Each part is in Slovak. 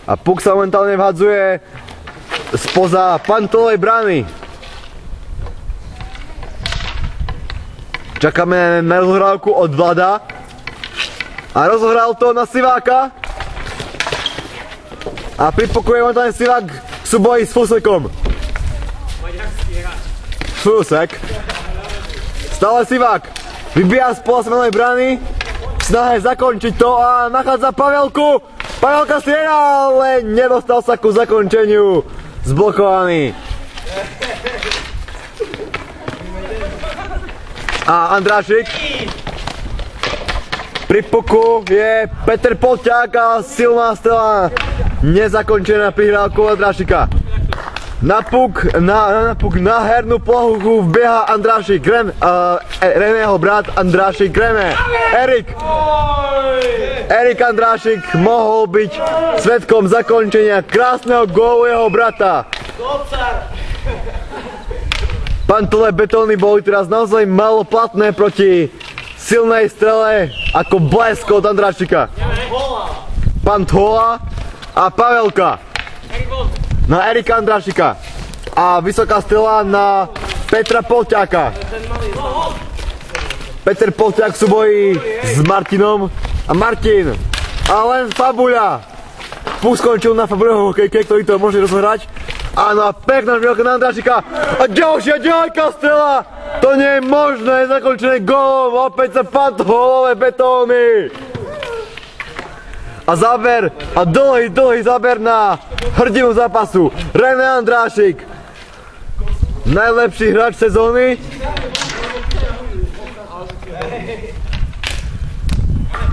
A puk sa momentálne vhadzuje spoza pantelovej brány. Čakáme na rozohrávku od Vlada. A rozohral to na Siváka. A pripokuje momentálne Sivák v súboji s Fusekom. Fusek. Stále Sivák. Vybíja spoza semenovej brány. V snahe zakončiť to a nachádza Pavelku. Pavelka strieľa, ale nedostal sa ku zakončeniu. Zblokovaný. A Andrášik. Pri puku je Peter Polťák a silná strela nezakončená prihrávkou Andrášika. Na puk, na hernú plochu vbieha Andrášik, Reného brat Andrášik, René, Erik Andrášik mohol byť svedkom zakončenia krásneho gólu jeho brata. Pantové betóny boli teraz naozaj málo platné proti silnej strele ako blesk od Andrášika. Pantola a Pavelka na Erika Andrášika a vysoká strela na Petra Polťáka. Peter Polťák v súboji s Martinom a Martin a len Fabuľa. Puk skončil na Fabuľovom hokejke, ktorý to môže rozohrať. Áno, a pekná žbielka na Andrášika a ďalšia ďaleka strela. To nie je možné, zakončené gólom, opäť sa pantolové betóny. A záber, a dlhý záber na hrdinu zápasu. René Andrášik. Najlepší hráč sezóny.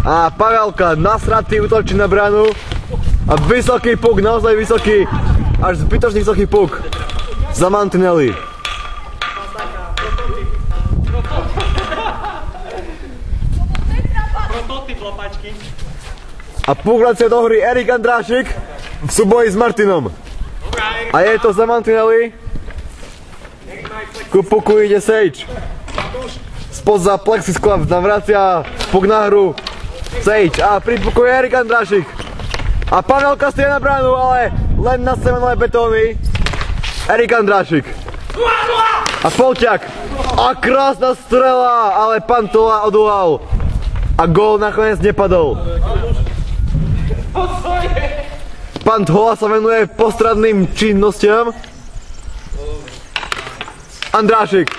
A Pavelka nasratý útočí na bránu. A vysoký puk, naozaj vysoký, až zbytočný vysoký puk. Za mantinely. A puk vracia do hry Erik Andrášik v súboji s Martinom. A je to za mantinely. Ku puku ide Sage. Spoza plexiskla navracia puk na hru Sage. A pri puku je Erik Andrášik. A Pavelka strieľa na bránu, ale len na semenové betóny. Erik Andrášik. A Polťák. A krásna strela, ale Pantola odvolal. A gól nakoniec nepadol. Pantola sa venuje postradným činnostiam. Andrášik.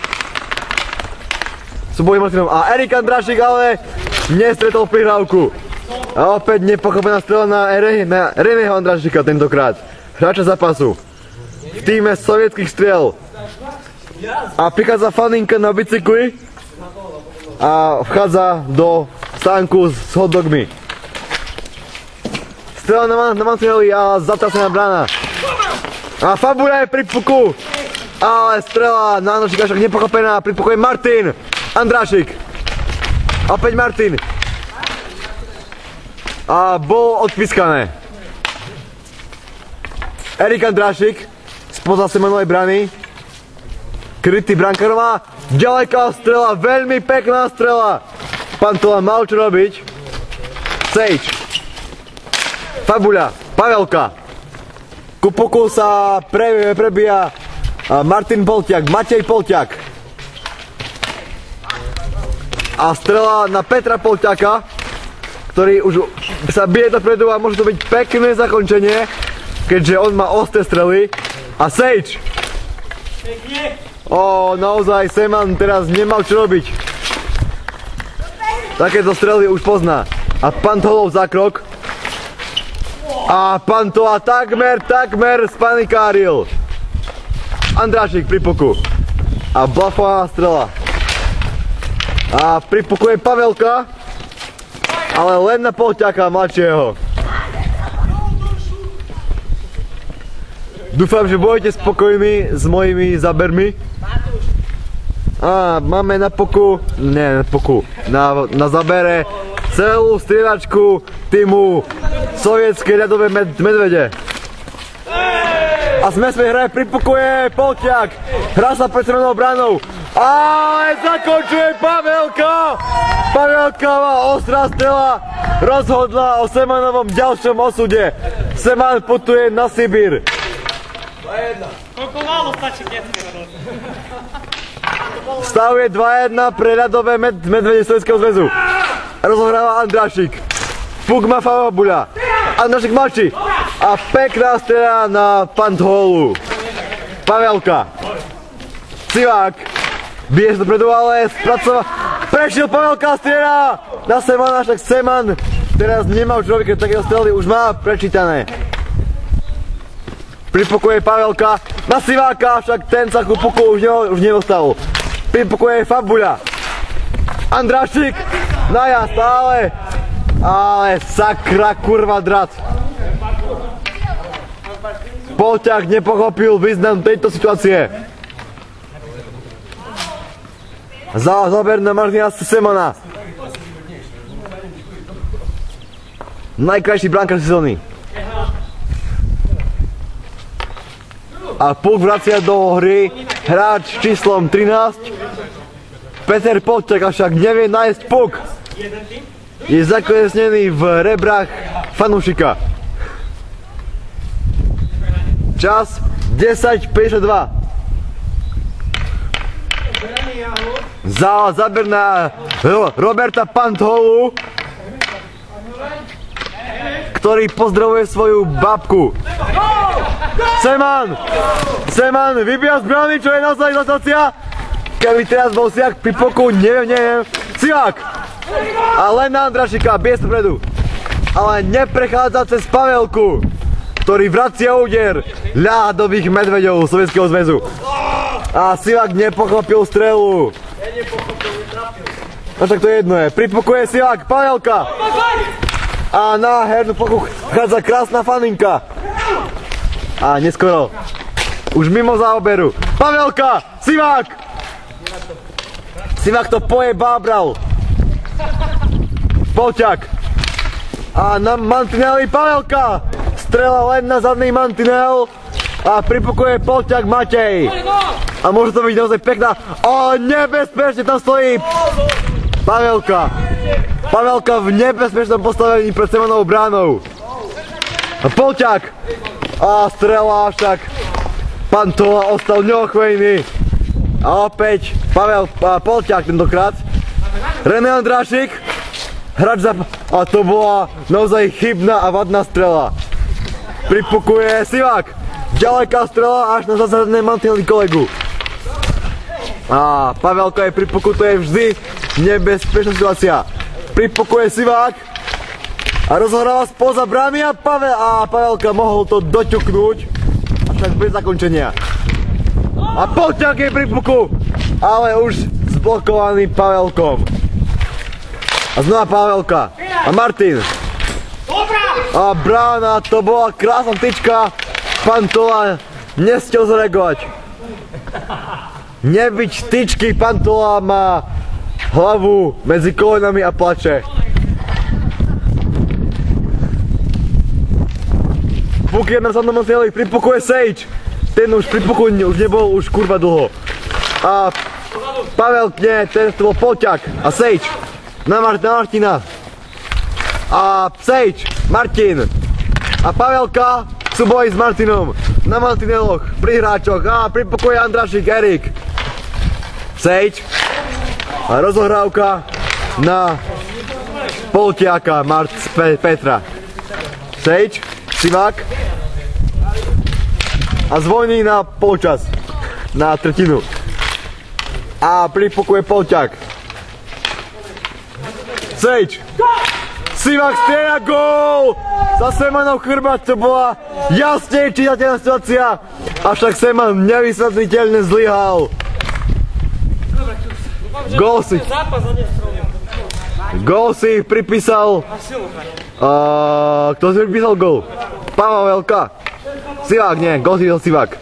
Súboj Martinom. A Erik Andrášik ale nestretol prihrávku. A opäť nepochopená strela na Reného Andrášika tentokrát. Hráča zápasu. V týme sovietských striel. A prichádza Faninka na bicykli. A vchádza do stánku s hotdogmi. Strela na mantinely a zatrasená brána. A Fabuľa je pri puku. Ale strela na Andrášika však nepochopená. Pri puku je Martin. Andrášik. Opäť Martin. A bol odpískané. Erik Andrášik spoza semenovej brany. Krytý brankárom. Ďaleká strela, veľmi pekná strela. Pantola mal čo robiť. Sage. Fabuľa, Pavelka. Ku puku sa prebíja Martin Polťák, Matej Polťák. A strela na Petra Polťáka, ktorý už sa bije dopredu a môže to byť pekné zakončenie, keďže on má ostré strely. A Sage. Naozaj Seman teraz nemal čo robiť. Takéto strely už pozná. A Pantolov zákrok. A Pantola takmer spanikáril. Andrášik pri puku. A blafovaná strela. A pri puku je Pavelka. Ale len na Polťáka mladšieho. Dúfam, že budete spokojní s mojimi zábermi. A máme na puku, na zabere celú strieľačku týmu Sovietské ľadové medvede. A sme hraje, pripukuje Polťák. Hrá sa pred semenovou bránou. Ale zakončuje Pavelka! Pavelka má ostrá strela, rozhodla o Semanovom ďalšom osude. Seman putuje na Sibír. 2-1. Koľko málo stačí detské na roz? Stav je 2-1 pre ľadové medvede Sovietskeho zväzu. Rozohráva Andrášik. Puk má Favobuľa. Andrášik mladší. A pekná strela na Pantholu. Pavelka. Civák. Bije sa dopredu, ale spracová. Prešiel Pavelka, strela na Semana, však Seman teraz nemá už robiť, keď takého strely už má prečítané. Pripokuje Pavelka na Siváka, však ten sa ku puku už nedostal. Pripokuje Fabuľa. Andrášik, najazd, ale sakra kurva drat. Polťák nepochopil význam tejto situácie. Záber na Martina Semana. Najkrajší brankár sezóny. A puk vracia do hry hráč číslom 13. Peter Polťák však nevie nájsť puk. Je zaklesnený v rebrách fanúšika. Čas 10:52. Záber na Roberta Pantholu, ktorý pozdravuje svoju babku. Seman vybíja z brány, čo je naozaj situácia. Keby teraz bol siak pri poku, neviem. Civák! A len na Andrášika, bije vpredu. Ale neprechádza cez Pavelku, ktorý vracia úder ľadových medveďov Sovietskeho zväzu. A Sivák nepochopil strelu. No však to je jedno je. Pripokuje Sivák, Pavelka. A na hernú plochu chádza krásna faninka. A neskoro. Už mimo záoberu. Pavelka, Sivák. Sivák to bábral. Polťák. A na mantineli Pavelka. Strela len na zadný mantinel. A pripokuje Polťák Matej. A môže to byť naozaj pekná. O, nebezpečne tam stojí Pavelka. Pavelka v nebezpečnom postavení pred Semanovou bránou. A Polťák. A strela však. Pantola ostal neochvejný. A opäť Polťák tentokrát. René Andrášik. Hráč za... A to bola naozaj chybná a vadná strela. Pripukuje Sivák. Ďaleká strela až na zásadné mantinely kolegu. A Pavelka je pripuku, to je vždy nebezpečná situácia. Pripukuje Sivák. A rozhráva spoza brány a Pavelka mohol to doťuknúť. Až bez zakončenia. A Polťák je pripuku, ale už zblokovaný Pavelkom. A znova Pavelka. A Martin. A brána, to bola krásna tyčka. Pantola nestiel zareagovať. Nebyť tyčky, Pantola má hlavu medzi kolenami a plače. Puk je na zadnom mantineli, pripukuje Sage. Ten už pripukuje, už nebol už kurva dlho. A Pavel, nie, ten to bol Polťák a Sage. Na Martina. A Sage, Martin. A Pavelka sú boji s Martinom. Na mantineloch, pri hráčoch. A pripukuje Andrášik, Erik. Sage. A rozohrávka na Polťáka, Petra. Sage, Sivák. A zvoní na polčas. Na tretinu. A pripukuje Polťák. Sage. Sivák strieľa, gól! Za Semanov chrbát, to bola jasne čitateľná situácia. Avšak Seman nevysvetliteľne zlyhal. Gól si pripísal... Kto si pripísal gól? Pavelka. Sivák, nie, gól si dal Sivák.